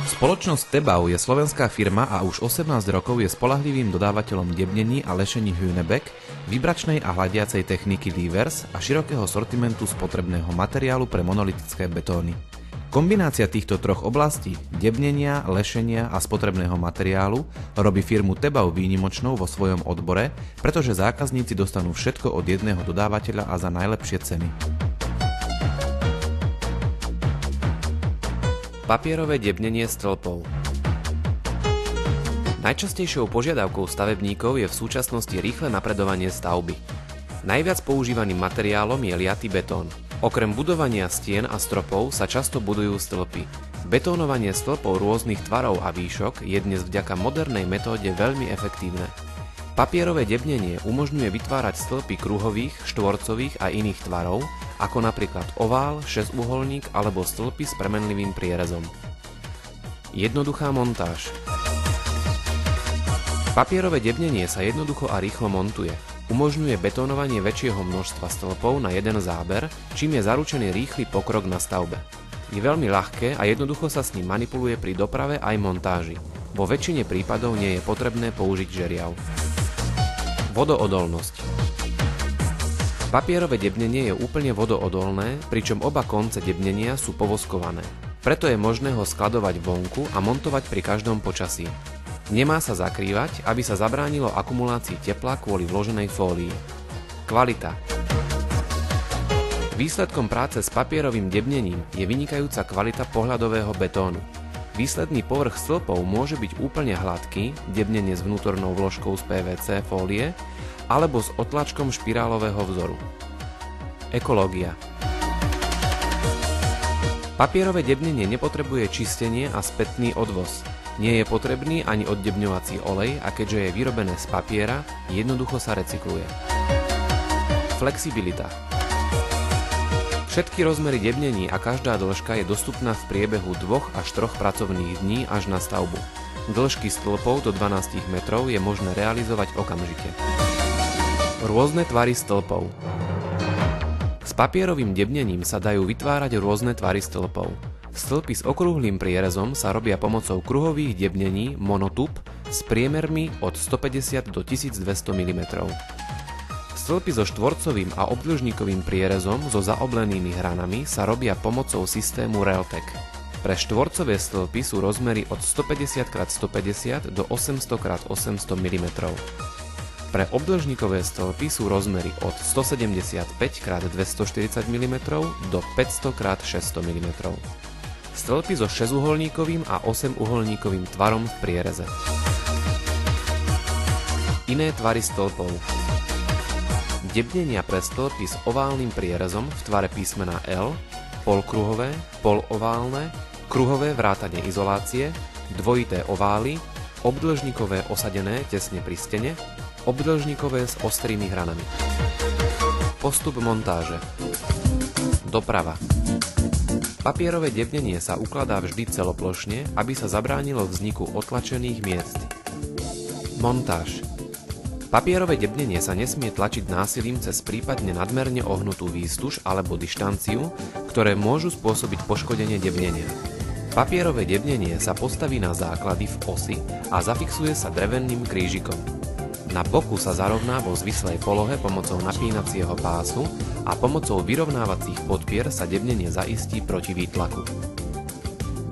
Spoločnosť Tebau je slovenská firma a už 18 rokov je spoľahlivým dodávateľom debnení a lešení Hünebeck, vybračnej a hľadiacej techniky Livers a širokého sortimentu spotrebného materiálu pre monolitické betóny. Kombinácia týchto troch oblastí, debnenia, lešenia a spotrebného materiálu, robí firmu Tebau výnimočnou vo svojom odbore, pretože zákazníci dostanú všetko od jedného dodávateľa a za najlepšie ceny. Papierové debnenie stĺpov. Najčastejšou požiadavkou stavebníkov je v súčasnosti rýchle napredovanie stavby. Najviac používaným materiálom je liaty betón. Okrem budovania stien a stropov sa často budujú stĺpy. Betónovanie stĺpov rôznych tvarov a výšok je dnes vďaka modernej metóde veľmi efektívne. Papierové debnenie umožňuje vytvárať stĺpy kruhových, štvorcových a iných tvarov, ako napríklad ovál, šesťuholník alebo stĺpy s premenlivým prierezom. Jednoduchá montáž. Papierové debnenie sa jednoducho a rýchlo montuje. Umožňuje betónovanie väčšieho množstva stĺpov na jeden záber, čím je zaručený rýchly pokrok na stavbe. Je veľmi ľahké a jednoducho sa s ním manipuluje pri doprave aj montáži. Vo väčšine prípadov nie je potrebné použiť žeriav. Vodoodolnosť. Papierové debnenie je úplne vodoodolné, pričom oba konce debnenia sú povoskované. Preto je možné ho skladovať vonku a montovať pri každom počasí. Nemá sa zakrývať, aby sa zabránilo akumulácii tepla kvôli vloženej fólii. Kvalita. Výsledkom práce s papierovým debnením je vynikajúca kvalita pohľadového betónu. Výsledný povrch stĺpov môže byť úplne hladký, debnenie s vnútornou vložkou z PVC fólie, alebo s otlačkom špirálového vzoru. Ekológia. Papierové debnenie nepotrebuje čistenie a spätný odvoz. Nie je potrebný ani oddebňovací olej a keďže je vyrobené z papiera, jednoducho sa recykluje. Flexibilita. Všetky rozmery debnení a každá dĺžka je dostupná v priebehu 2 až 3 pracovných dní až na stavbu. Dĺžky stĺpov do 12 metrov je možné realizovať okamžite. Rôzne tvary stĺpov. S papierovým debnením sa dajú vytvárať rôzne tvary stĺpov. Stĺpy s okrúhlym prierezom sa robia pomocou kruhových debnení monotub s priemermi od 150 do 1200 mm. Stĺpy so štvorcovým a obdĺžnikovým prierezom so zaoblenými hranami sa robia pomocou systému Reltec. Pre štvorcové stĺpy sú rozmery od 150x150 do 800x800 mm. Pre obdĺžnikové stĺpy sú rozmery od 175x240 mm do 500x600 mm. Stĺpy so 6-uholníkovým a 8-uholníkovým tvarom v priereze. Iné tvary stĺpov. Debnenia pre stĺpy s oválnym prierezom v tvare písmena L, polkruhové, poloválne, kruhové vrátane izolácie, dvojité ovály, obdĺžnikové osadené tesne pri stene, obdĺžnikové s ostrými hranami. Postup montáže. Doprava. Papierové debnenie sa ukladá vždy celoplošne, aby sa zabránilo vzniku otlačených miest. Montáž. Papierové debnenie sa nesmie tlačiť násilím cez prípadne nadmerne ohnutú výstuž alebo dištanciu, ktoré môžu spôsobiť poškodenie debnenia. Papierové debnenie sa postaví na základy v osi a zafixuje sa drevenným krížikom. Na boku sa zarovná vo zvislej polohe pomocou napínacieho pásu a pomocou vyrovnávacích podpier sa debnenie zaistí proti výtlaku.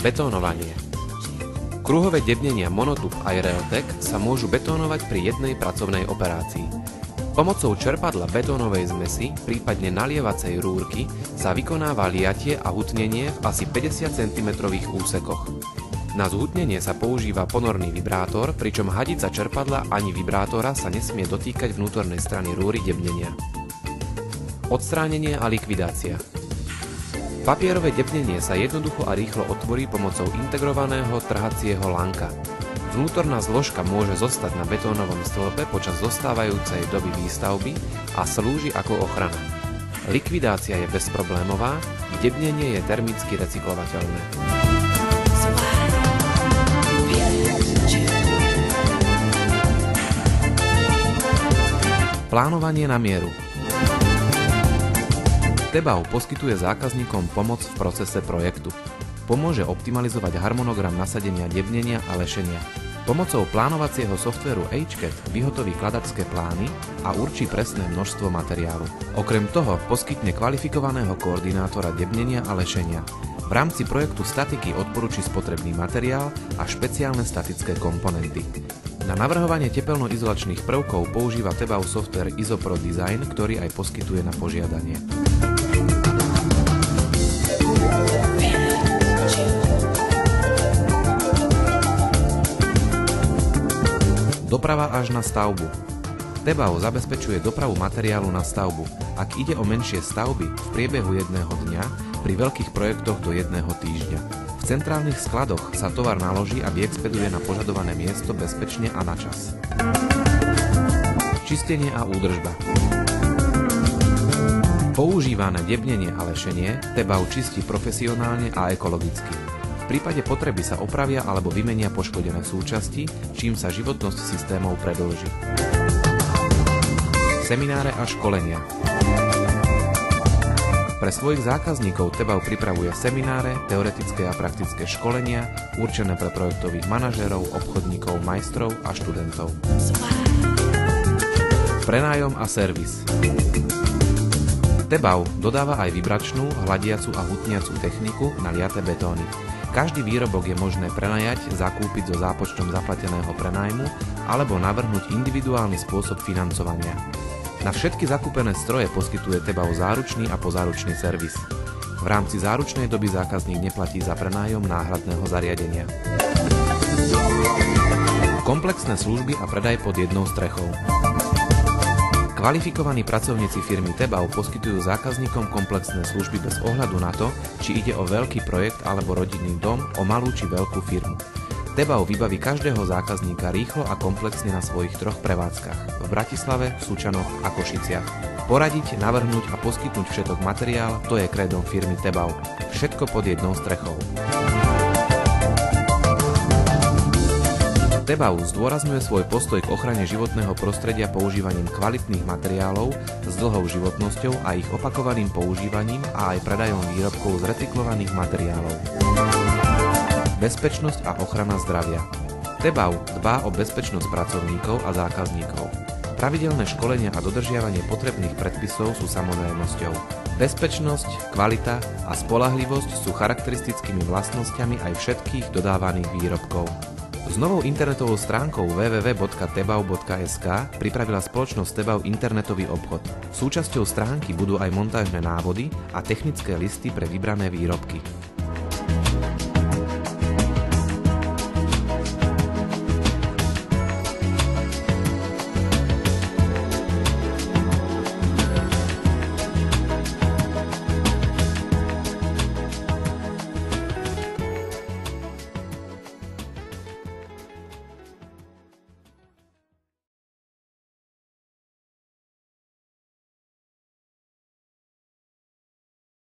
Betónovanie. Kruhové debnenia monotub aj Reltec sa môžu betónovať pri jednej pracovnej operácii. Pomocou čerpadla betónovej zmesi, prípadne nalievacej rúrky, sa vykonáva liatie a hutnenie v asi 50 cm úsekoch. Na zhutnenie sa používa ponorný vibrátor, pričom hadica čerpadla ani vibrátora sa nesmie dotýkať vnútornej strany rúry debnenia. Odstránenie a likvidácia. Papierové debnenie sa jednoducho a rýchlo otvorí pomocou integrovaného trhacieho lanka. Vnútorná zložka môže zostať na betónovom stĺpe počas zostávajúcej doby výstavby a slúži ako ochrana. Likvidácia je bezproblémová, debnenie je termicky recyklovateľné. Plánovanie na mieru. Tebau poskytuje zákazníkom pomoc v procese projektu. pomôže optimalizovať harmonogram nasadenia debnenia a lešenia. Pomocou plánovacieho softvéru HCAD vyhotoví kladačské plány a určí presné množstvo materiálu. Okrem toho poskytne kvalifikovaného koordinátora debnenia a lešenia. V rámci projektu statiky odporúči spotrebný materiál a špeciálne statické komponenty. Na navrhovanie tepelno-izolačných prvkov používa Tebau software IsoPro Design, ktorý aj poskytuje na požiadanie. Doprava až na stavbu. Tebau zabezpečuje dopravu materiálu na stavbu. Ak ide o menšie stavby, v priebehu jedného dňa, pri veľkých projektoch do jedného týždňa. V centrálnych skladoch sa tovar naloží a vyexpeduje na požadované miesto bezpečne a na čas. Čistenie a údržba. Používané debnenie a lešenie Tebau čistí profesionálne a ekologicky. V prípade potreby sa opravia alebo vymenia poškodené súčasti, čím sa životnosť systémov predĺži. Semináre a školenia. Pre svojich zákazníkov Tebau pripravuje semináre, teoretické a praktické školenia určené pre projektových manažérov, obchodníkov, majstrov a študentov. Prenájom a servis. Tebau dodáva aj vibračnú, hladiacu a hutniacu techniku na liaté betóny. Každý výrobok je možné prenajať, zakúpiť so zápočtom zaplateného prenájmu alebo navrhnúť individuálny spôsob financovania. Na všetky zakúpené stroje poskytuje Tebau záručný a pozáručný servis. V rámci záručnej doby zákazník neplatí za prenájom náhradného zariadenia. Komplexné služby a predaj pod jednou strechou. Kvalifikovaní pracovníci firmy Tebau poskytujú zákazníkom komplexné služby bez ohľadu na to, či ide o veľký projekt alebo rodinný dom, o malú či veľkú firmu. Tebau vybaví každého zákazníka rýchlo a komplexne na svojich 3 prevádzkach v Bratislave, Sučanoch a Košiciach. Poradiť, navrhnúť a poskytnúť všetok materiál, to je krédom firmy Tebau. Všetko pod jednou strechou. Tebau zdôrazňuje svoj postoj k ochrane životného prostredia používaním kvalitných materiálov s dlhou životnosťou a ich opakovaným používaním a aj predajom výrobkov z recyklovaných materiálov. Bezpečnosť a ochrana zdravia. Tebau dbá o bezpečnosť pracovníkov a zákazníkov. Pravidelné školenia a dodržiavanie potrebných predpisov sú samozrejmosťou. Bezpečnosť, kvalita a spoľahlivosť sú charakteristickými vlastnosťami aj všetkých dodávaných výrobkov. S novou internetovou stránkou www.tebau.sk pripravila spoločnosť Tebau internetový obchod. Súčasťou stránky budú aj montážne návody a technické listy pre vybrané výrobky.